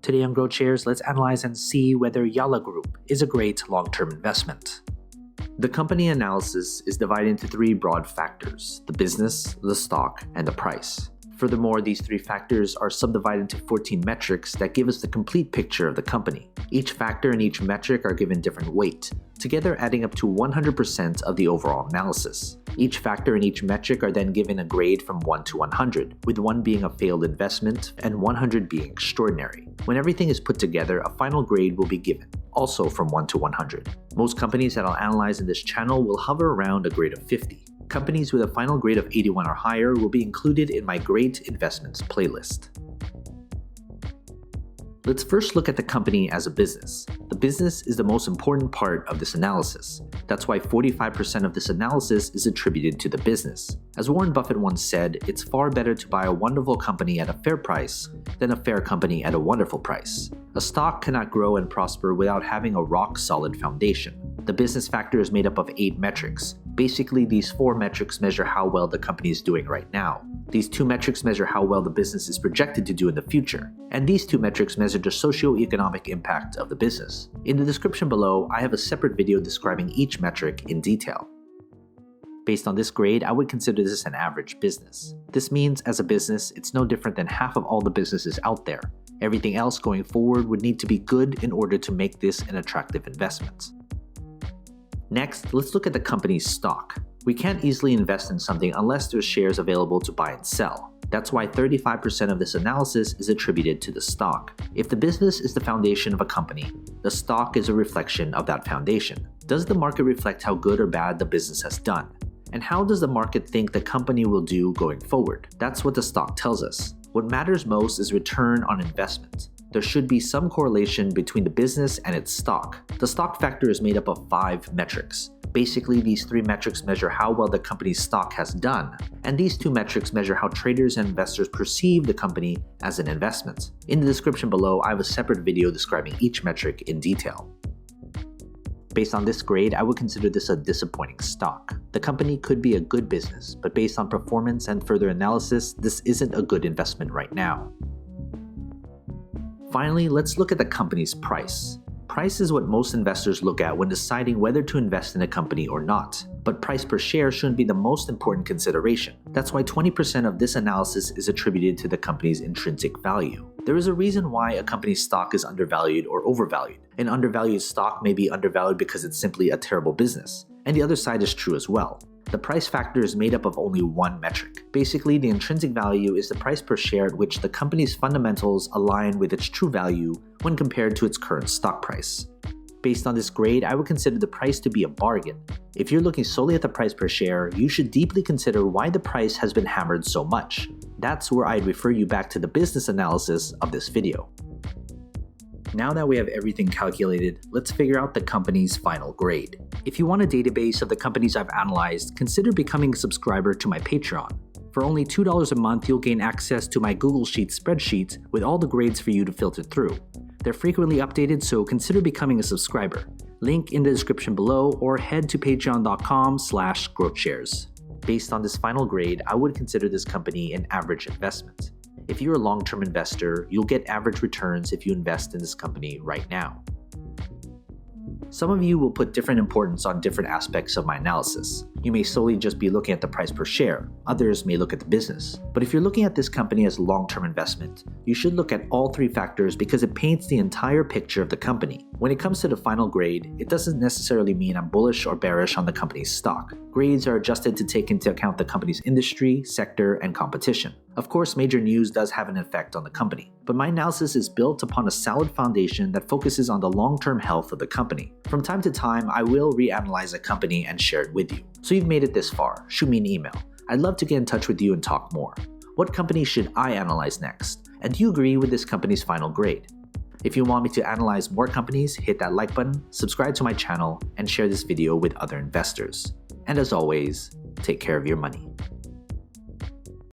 Today on GrowthShares, let's analyze and see whether Yalla Group is a great long-term investment. The company analysis is divided into three broad factors: the business, the stock, and the price. Furthermore, these three factors are subdivided into 14 metrics that give us the complete picture of the company. Each factor and each metric are given different weight, together adding up to 100% of the overall analysis. Each factor and each metric are then given a grade from 1 to 100, with 1 being a failed investment and 100 being extraordinary. When everything is put together, a final grade will be given, also from 1 to 100. Most companies that I'll analyze in this channel will hover around a grade of 50. Companies with a final grade of 81 or higher will be included in my Great Investments playlist. Let's first look at the company as a business. The business is the most important part of this analysis. That's why 45% of this analysis is attributed to the business. As Warren Buffett once said, it's far better to buy a wonderful company at a fair price than a fair company at a wonderful price. A stock cannot grow and prosper without having a rock-solid foundation. The business factor is made up of 8 metrics. Basically, these 4 metrics measure how well the company is doing right now. These 2 metrics measure how well the business is projected to do in the future. And these 2 metrics measure the socio-economic impact of the business. In the description below, I have a separate video describing each metric in detail. Based on this grade, I would consider this an average business. This means, as a business, it's no different than half of all the businesses out there. Everything else going forward would need to be good in order to make this an attractive investment. Next, let's look at the company's stock. We can't easily invest in something unless there's shares available to buy and sell. That's why 35% of this analysis is attributed to the stock. If the business is the foundation of a company, the stock is a reflection of that foundation. Does the market reflect how good or bad the business has done? And how does the market think the company will do going forward? That's what the stock tells us. What matters most is return on investment. There should be some correlation between the business and its stock. The stock factor is made up of 5 metrics. Basically, these 3 metrics measure how well the company's stock has done, and these 2 metrics measure how traders and investors perceive the company as an investment. In the description below, I have a separate video describing each metric in detail. Based on this grade, I would consider this a disappointing stock. The company could be a good business, but based on performance and further analysis, this isn't a good investment right now. Finally, let's look at the company's price. Price is what most investors look at when deciding whether to invest in a company or not. But price per share shouldn't be the most important consideration. That's why 20% of this analysis is attributed to the company's intrinsic value. There is a reason why a company's stock is undervalued or overvalued. An undervalued stock may be undervalued because it's simply a terrible business. And the other side is true as well. The price factor is made up of only 1 metric. Basically, the intrinsic value is the price per share at which the company's fundamentals align with its true value when compared to its current stock price. Based on this grade, I would consider the price to be a bargain. If you're looking solely at the price per share, you should deeply consider why the price has been hammered so much. That's where I'd refer you back to the business analysis of this video. Now that we have everything calculated, let's figure out the company's final grade. If you want a database of the companies I've analyzed, consider becoming a subscriber to my Patreon. For only $2 a month, you'll gain access to my Google Sheets spreadsheet with all the grades for you to filter through. They're frequently updated, so consider becoming a subscriber. Link in the description below, or head to patreon.com/growthshares. Based on this final grade, I would consider this company an average investment. If you're a long-term investor, you'll get average returns if you invest in this company right now. Some of you will put different importance on different aspects of my analysis. You may solely just be looking at the price per share. Others may look at the business. But if you're looking at this company as a long-term investment, you should look at all 3 factors because it paints the entire picture of the company. When it comes to the final grade, it doesn't necessarily mean I'm bullish or bearish on the company's stock. Grades are adjusted to take into account the company's industry, sector, and competition. Of course, major news does have an effect on the company, but my analysis is built upon a solid foundation that focuses on the long-term health of the company. From time to time, I will reanalyze a company and share it with you. So you've made it this far, shoot me an email. I'd love to get in touch with you and talk more. What company should I analyze next? And do you agree with this company's final grade? If you want me to analyze more companies, hit that like button, subscribe to my channel, and share this video with other investors. And as always, take care of your money.